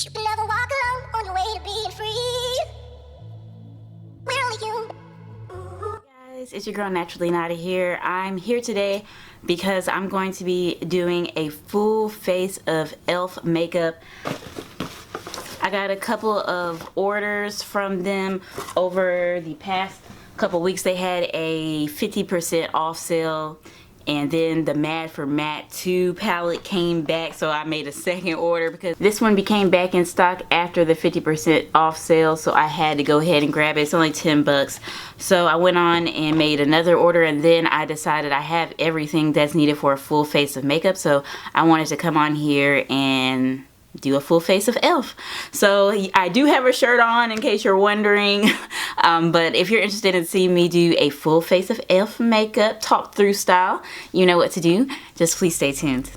But you can never walk alone on your way to being free. We're only human. Guys, it's your girl Naturally Nata here. I'm here today because I'm going to be doing a full face of E.L.F. makeup. I got a couple of orders from them over the past couple weeks. They had a 50% off sale, and then the Matte for Matte 2 palette came back, so I made a second order because this one became back in stock after the 50% off sale, so I had to go ahead and grab it. It's only 10 bucks. So I went on and made another order, and then I decided I have everything that's needed for a full face of makeup, so I wanted to come on here and do a full face of E.L.F. So I do have a shirt on in case you're wondering, but if you're interested in seeing me do a full face of E.L.F. makeup, talk through style, you know what to do. Just please stay tuned.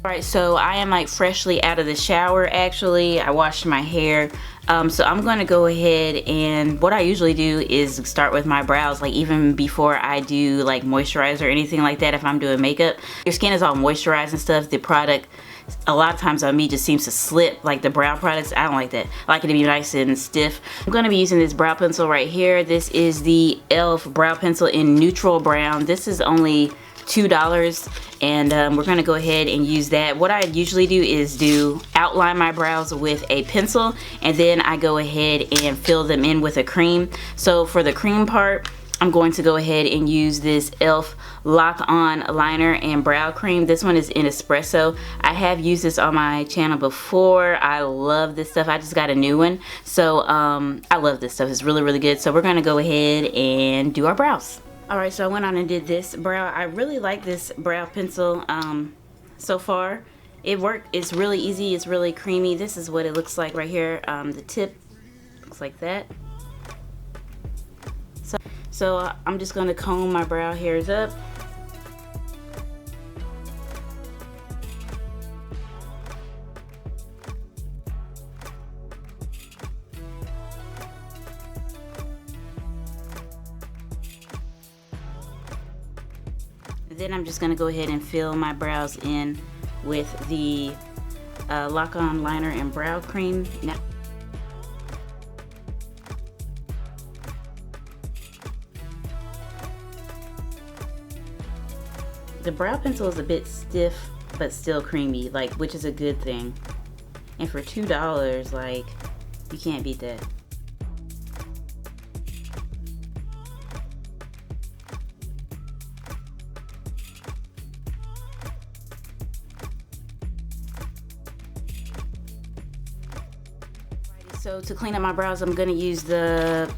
Alright, so I am like freshly out of the shower actually. I washed my hair. So I'm going to go ahead, and what I usually do is start with my brows, like even before I do like moisturizer or anything like that. If I'm doing makeup, your skin is all moisturized and stuff, the product a lot of times on me just seems to slip, like the brow products. I don't like that. I like it to be nice and stiff. I'm going to be using this brow pencil right here. This is the E.L.F. brow pencil in neutral brown. This is only $2, and we're gonna go ahead and use that. What I usually do is outline my brows with a pencil, and then I go ahead and fill them in with a cream. So for the cream part, I'm going to go ahead and use this E.L.F. Lock On Liner and Brow Cream. This one is in Espresso. I have used this on my channel before. I love this stuff. I just got a new one. So I love this stuff. It's really, really good. So we're gonna go ahead and do our brows. Alright, so I went on and did this brow. I really like this brow pencil so far. It worked. It's really easy. It's really creamy. This is what it looks like right here. The tip looks like that. So I'm just going to comb my brow hairs up. Then I'm just going to go ahead and fill my brows in with the Lock On Liner and Brow Cream. Now, the brow pencil is a bit stiff but still creamy, like, which is a good thing. And for $2, like, you can't beat that. So to clean up my brows, I'm going to use the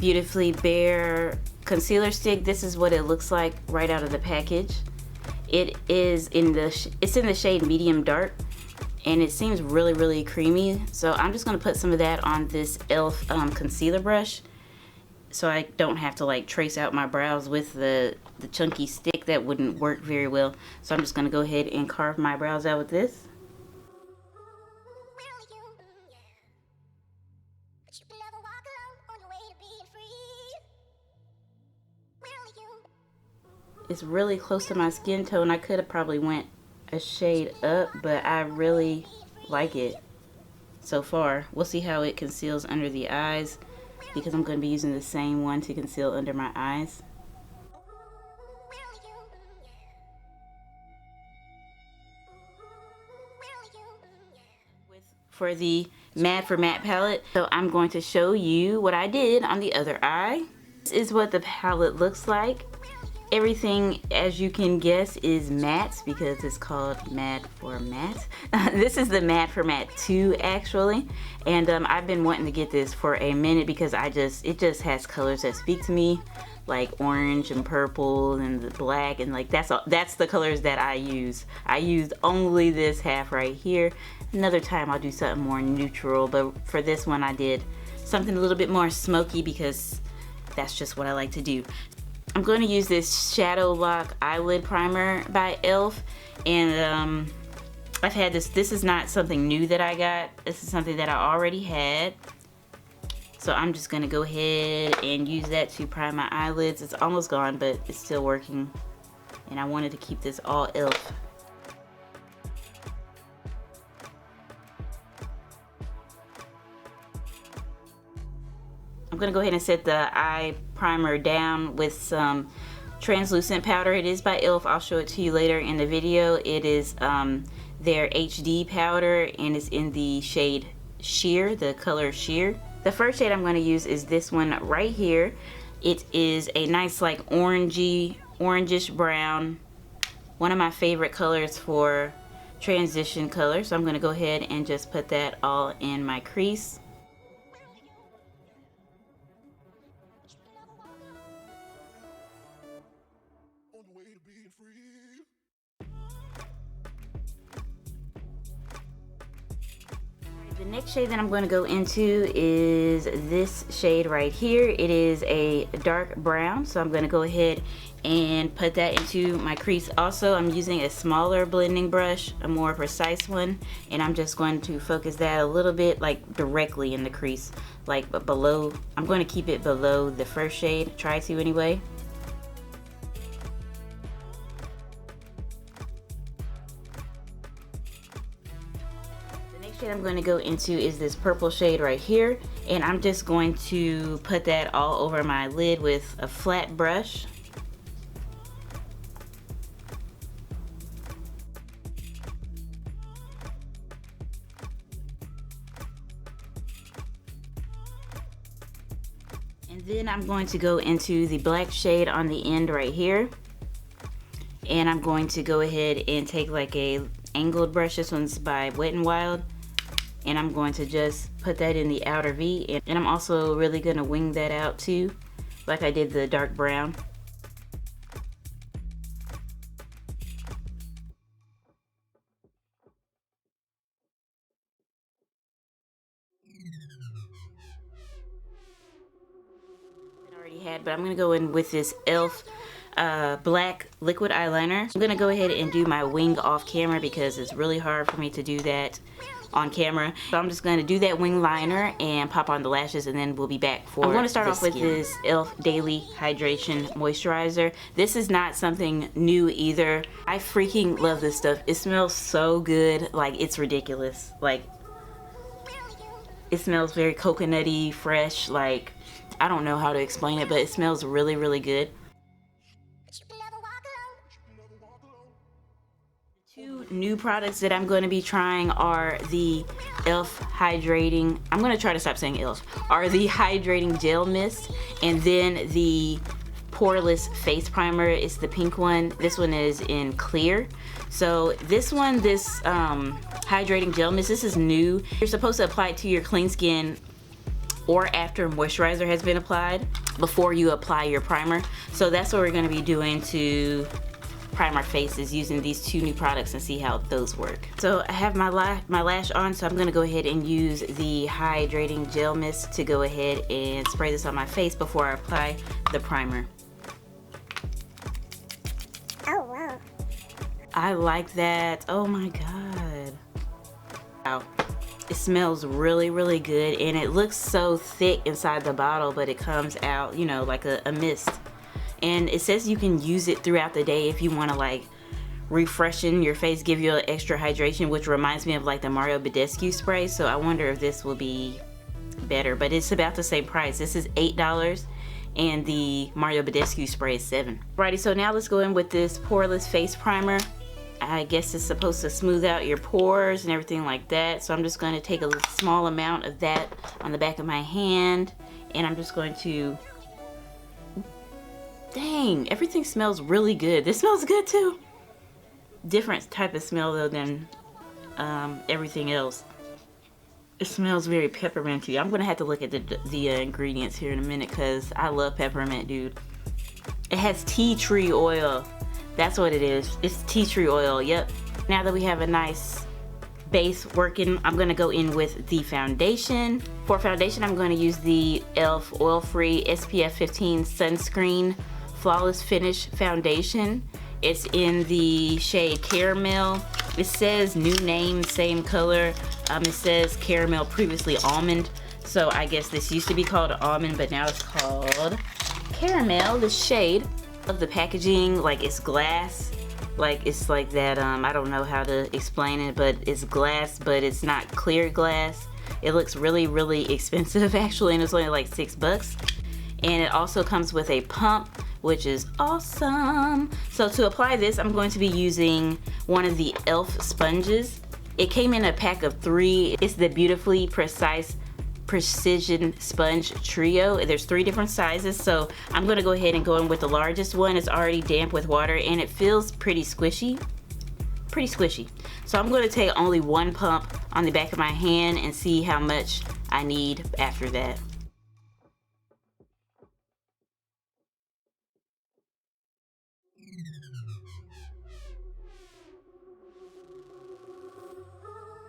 Beautifully Bare concealer stick. This is what it looks like right out of the package. It's in the shade medium dark, and it seems really, really creamy. So I'm just going to put some of that on this E.L.F. Concealer brush, so I don't have to like trace out my brows with the chunky stick. That wouldn't work very well. So I'm just going to go ahead and carve my brows out with this. It's really close to my skin tone. I could have probably went a shade up, but I really like it so far. We'll see how it conceals under the eyes, because I'm going to be using the same one to conceal under my eyes. For the Matte for Matte palette, so I'm going to show you what I did on the other eye. This is what the palette looks like. Everything, as you can guess, is matte because it's called Matte for Matte. This is the Matte for Matte 2 actually, and I've been wanting to get this for a minute because it just has colors that speak to me, like orange and purple and the black, and like that's the colors that I use. I used only this half right here. Another time I'll do something more neutral, but for this one I did something a little bit more smoky because that's just what I like to do. I'm going to use this Shadow Lock Eyelid Primer by E.L.F. And I've had this. This is not something new that I got. This is something that I already had. So I'm just going to go ahead and use that to prime my eyelids. It's almost gone, but it's still working. and I wanted to keep this all E.L.F. I'm gonna go ahead and set the eye primer down with some translucent powder. It is by E.L.F. I'll show it to you later in the video. It is their HD powder, and it's in the shade Sheer, the color Sheer. The first shade I'm going to use is this one right here. It is a nice like orangish brown, one of my favorite colors for transition color. So I'm going to go ahead and just put that all in my crease. The next shade that I'm going to go into is this shade right here. It is a dark brown, so I'm going to go ahead and put that into my crease. Also, I'm using a smaller blending brush, a more precise one, and I'm just going to focus that a little bit like directly in the crease, like below. I'm going to keep it below the first shade, try to anyway. I'm going to go into is this purple shade right here, and I'm just going to put that all over my lid with a flat brush. And then I'm going to go into the black shade on the end right here, and I'm going to go ahead and take like a angled brush. This one's by Wet n Wild. And I'm going to just put that in the outer V, and I'm also really going to wing that out too, like I did the dark brown. I already had, but I'm going to go in with this E.L.F. Black liquid eyeliner. I'm going to go ahead and do my wing off camera because it's really hard for me to do that on camera. So I'm just going to do that wing liner and pop on the lashes, and then we'll be back for I'm going to start off with this E.L.F. Daily Hydration Moisturizer. This is not something new either. I freaking love this stuff. It smells so good. Like, it's ridiculous. Like, it smells very coconutty, fresh. Like, I don't know how to explain it, but it smells really, really good. Two new products that I'm going to be trying are the E.L.F. Hydrating, I'm going to try to stop saying E.L.F., are the Hydrating Gel Mist, and then the Poreless Face Primer is the pink one. This one is in clear. So this one, this Hydrating Gel Mist, this is new. You're supposed to apply it to your clean skin or after moisturizer has been applied, before you apply your primer. So that's what we're going to be doing to prime our faces, using these two new products and see how those work. So I have my lash on, so I'm going to go ahead and use the Hydrating Gel Mist to go ahead and spray this on my face before I apply the primer. Oh, wow. I like that. Oh my god. Wow. It smells really, really good, and it looks so thick inside the bottle, but it comes out, you know, like a mist. And it says you can use it throughout the day if you want to like refreshen your face, give you an extra hydration, which reminds me of like the Mario Badescu spray. So I wonder if this will be better, but it's about the same price. This is $8 and the Mario Badescu spray is $7. Alrighty, so now let's go in with this Poreless Face Primer. I guess it's supposed to smooth out your pores and everything like that. So I'm just going to take a small amount of that on the back of my hand, and I'm just going to, dang, everything smells really good. This smells good too. Different type of smell though than everything else. It smells very pepperminty. I'm gonna have to look at the ingredients here in a minute because I love peppermint, dude. It has tea tree oil. That's what it is. It's tea tree oil, yep. Now that we have a nice base working, I'm gonna go in with the foundation. For foundation, I'm gonna use the E.L.F. Oil-Free SPF 15 Sunscreen Flawless Finish Foundation. It's in the shade Caramel. It says new name, same color. It says Caramel, previously Almond. So I guess this used to be called Almond, but now it's called Caramel, the shade. Of the packaging, like it's glass, like it's like that, I don't know how to explain it, but it's glass, but it's not clear glass. It looks really, really expensive actually, and it's only like $6. And it also comes with a pump, which is awesome. So to apply this, I'm going to be using one of the E.L.F sponges. It came in a pack of 3. It's the Beautifully Precise Precision Sponge Trio. There's 3 different sizes, so I'm gonna go ahead and go in with the largest one. It's already damp with water and it feels pretty squishy. So I'm going to take only 1 pump on the back of my hand and see how much I need after that.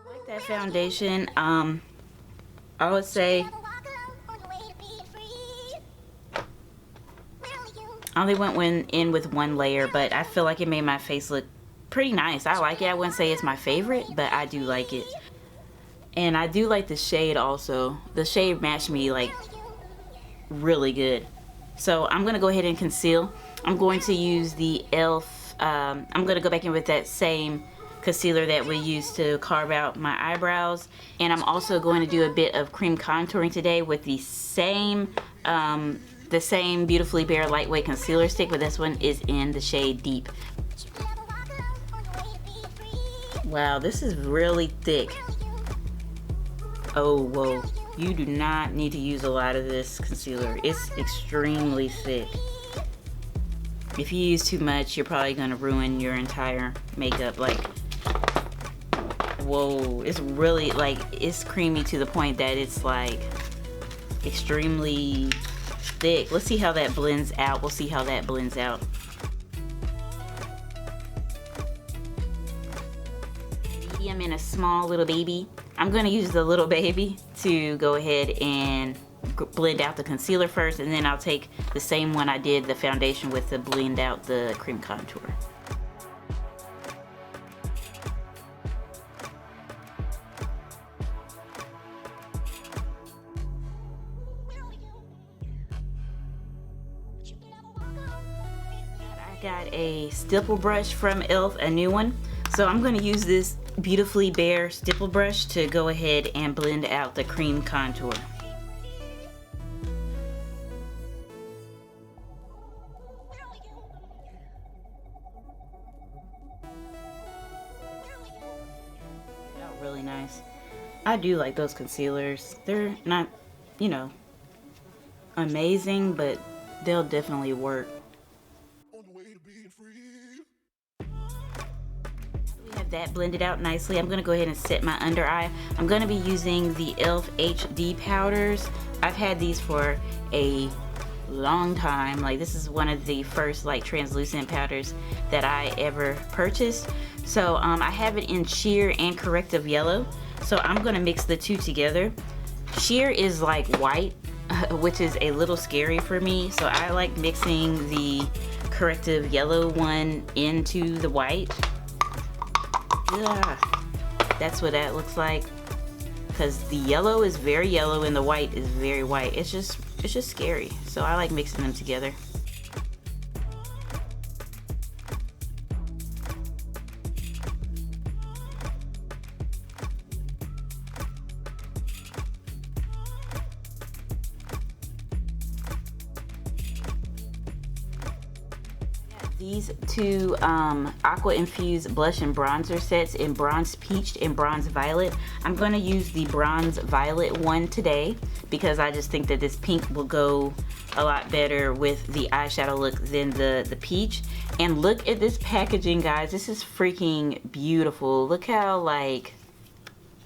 Like that foundation, I would say I only went in with 1 layer, but I feel like it made my face look pretty nice. I like it. I wouldn't say it's my favorite, but I do like it. And I do like the shade also. The shade matched me like really good. So I'm going to go ahead and conceal. I'm going to use the E.L.F. I'm going to go back in with that same concealer that we used to carve out my eyebrows. And I'm also going to do a bit of cream contouring today with the same Beautifully Bare Lightweight Concealer Stick, but this one is in the shade Deep. Wow, this is really thick. Oh, whoa. You do not need to use a lot of this concealer. It's extremely thick. If you use too much, you're probably going to ruin your entire makeup. Like, whoa. It's really, like, it's creamy to the point that it's, like, extremely thick. Let's see how that blends out. We'll see how that blends out. Medium and a small little baby. I'm going to use the little baby to go ahead and blend out the concealer first, and then I'll take the same one I did the foundation with to blend out the cream contour. I got a stipple brush from E.L.F, a new one. So I'm going to use this Beautifully Bare stipple brush to go ahead and blend out the cream contour. Out really nice. I do like those concealers. They're not, you know, amazing, but they'll definitely work. That blended out nicely. I'm going to go ahead and set my under eye. I'm going to be using the E.L.F HD powders. I've had these for a long time. Like, this is one of the first like translucent powders that I ever purchased. So I have it in sheer and corrective yellow. So I'm going to mix the 2 together. Sheer is like white, which is a little scary for me. So I like mixing the corrective yellow one into the white. Yeah, that's what that looks like, because the yellow is very yellow and the white is very white. It's just scary. So I like mixing them together. These 2 Aqua Infused blush and bronzer sets in Bronze Peach and Bronze Violet. I'm going to use the Bronze Violet one today because I just think that this pink will go a lot better with the eyeshadow look than the peach. And look at this packaging, guys. This is freaking beautiful. Look how like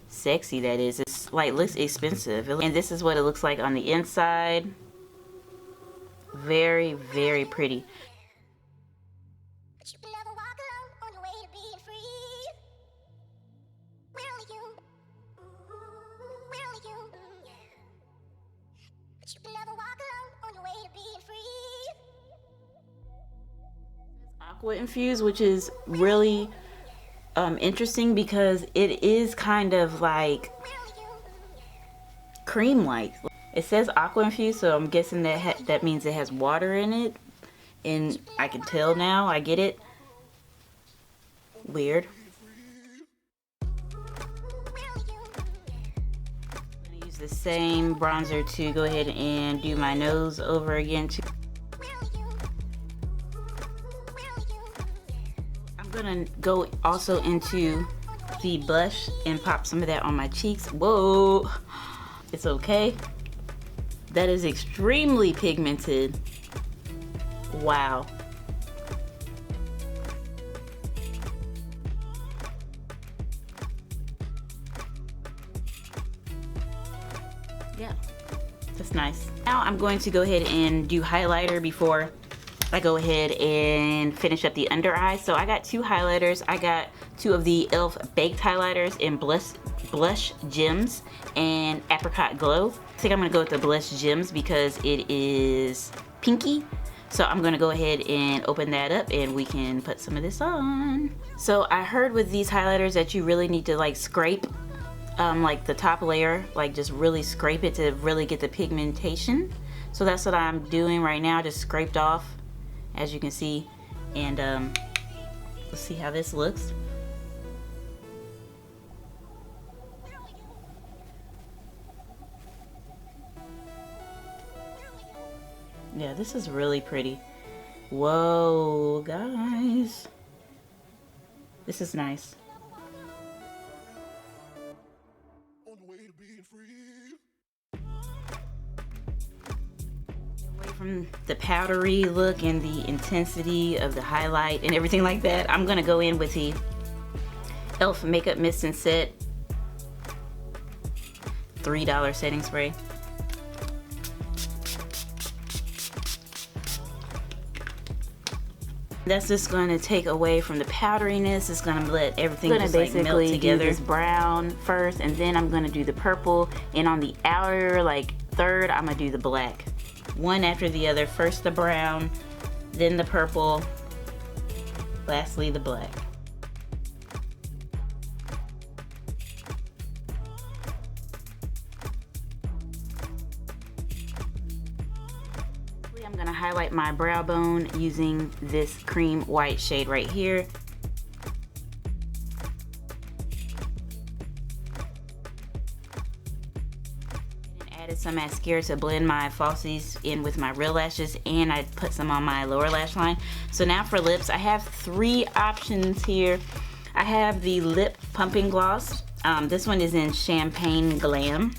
sexy that is. It's like looks expensive. And this is what it looks like on the inside. Very, very pretty. Aqua Infused, which is really interesting because it is kind of like cream-like. It says Aqua Infused, so I'm guessing that that means it has water in it. and I can tell now. I get it. Weird. I'm gonna use the same bronzer to go ahead and do my nose over again too. I'm gonna go also into the blush and pop some of that on my cheeks. Whoa, it's okay. That is extremely pigmented. Wow. Yeah, that's nice. Now I'm going to go ahead and do highlighter before I go ahead and finish up the under eye. So I got two highlighters. I got two of the E.L.F. baked highlighters in Blush Gems and Apricot Glow. I think I'm gonna go with the Blush Gems because it is pinky. So I'm gonna go ahead and open that up and we can put some of this on. So I heard with these highlighters that you really need to like scrape like the top layer, like just really scrape it to really get the pigmentation. So that's what I'm doing right now, just scraped off, as you can see. And let's see how this looks. Yeah, this is really pretty. Whoa, guys. This is nice. On the way to being free. Away from the powdery look and the intensity of the highlight and everything like that, I'm gonna go in with the E.L.F. Makeup Mist and Set $3 setting spray. That's just going to take away from the powderiness. It's going to let everything just like melt together. Do this brown first, and then I'm going to do the purple, and on the outer like third I'm going to do the black. One after the other. First the brown, then the purple, lastly the black. I'm gonna highlight my brow bone using this cream white shade right here. And added some mascara to blend my falsies in with my real lashes, and I put some on my lower lash line. So now for lips, I have three options here. I have the Lip Pumping Gloss. This one is in Champagne Glam.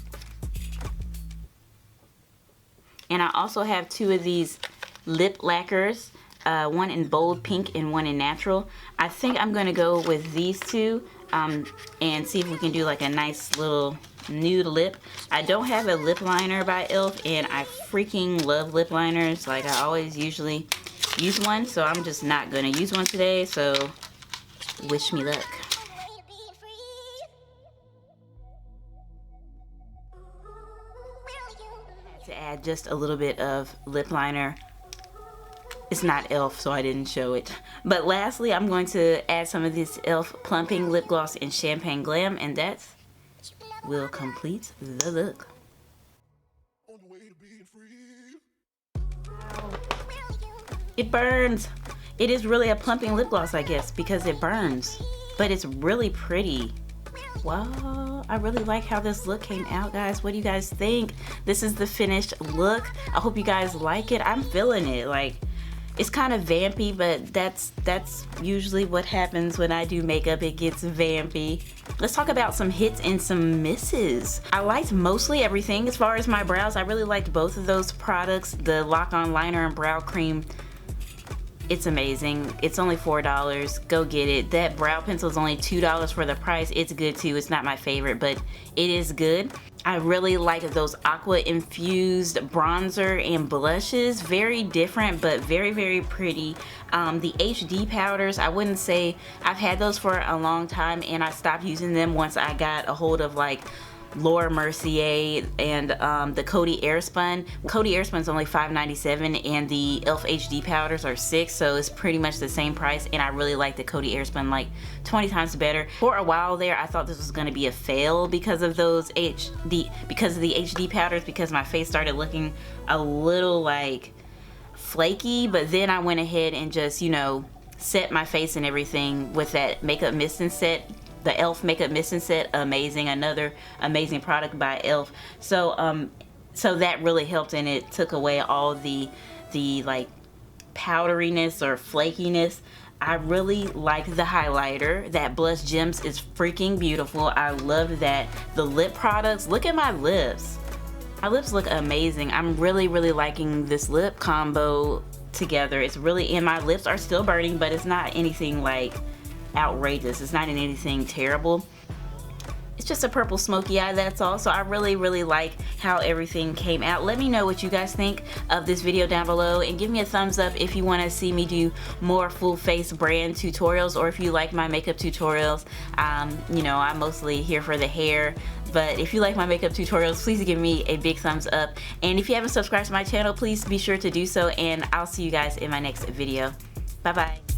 And I also have two of these lip lacquers, one in bold pink and one in natural. I think I'm gonna go with these two and see if we can do like a nice little nude lip. I don't have a lip liner by E.L.F. and I freaking love lip liners. Like I always usually use one, so I'm just not gonna use one today, so wish me luck. To add just a little bit of lip liner. It's not E.L.F. so I didn't show it. But lastly, I'm going to add some of this E.L.F. Plumping Lip Gloss in Champagne Glam, and that will complete the look. On the way to being free. Wow. It burns. It is really a plumping lip gloss, I guess, because it burns. But it's really pretty. Wow, I really like how this look came out, guys. What do you guys think? This is the finished look. I hope you guys like it. I'm feeling it. Like, it's kind of vampy, but that's usually what happens when I do makeup. It gets vampy. Let's talk about some hits and some misses. I liked mostly everything. As far as my brows, I really liked both of those products. The Lock-On Liner and Brow Cream, it's amazing. It's only $4. Go get it. That brow pencil is only $2 for the price. It's good too. It's not my favorite, but it is good. I really like those Aqua Infused bronzer and blushes. Very different, but very, very pretty. The HD powders, I wouldn't say, I've had those for a long time and I stopped using them once I got a hold of like Laura Mercier and the Coty Airspun. Coty Airspun is only $5.97 and the E.L.F. HD powders are $6, so it's pretty much the same price, and I really like the Coty Airspun like 20 times better. For a while there, I thought this was going to be a fail because of those the HD powders, because my face started looking a little like flaky, but then I went ahead and just, you know, set my face and everything with that makeup mist and set. The E.L.F makeup mist and set, amazing. Another amazing product by E.L.F. So so that really helped, and it took away all the like powderiness or flakiness. I really like the highlighter. That Blush Gems is freaking beautiful. I love that. The lip products, look at my lips. My lips look amazing. I'm really liking this lip combo together. It's really, and my lips are still burning, but it's not anything like outrageous. It's not anything terrible. It's just a purple smoky eye, that's all. So I really like how everything came out. Let me know what you guys think of this video down below, and give me a thumbs up if you want to see me do more full face brand tutorials, or if you like my makeup tutorials. You know, I'm mostly here for the hair, but if you like my makeup tutorials, please give me a big thumbs up. And if you haven't subscribed to my channel, please be sure to do so, and I'll see you guys in my next video. Bye bye.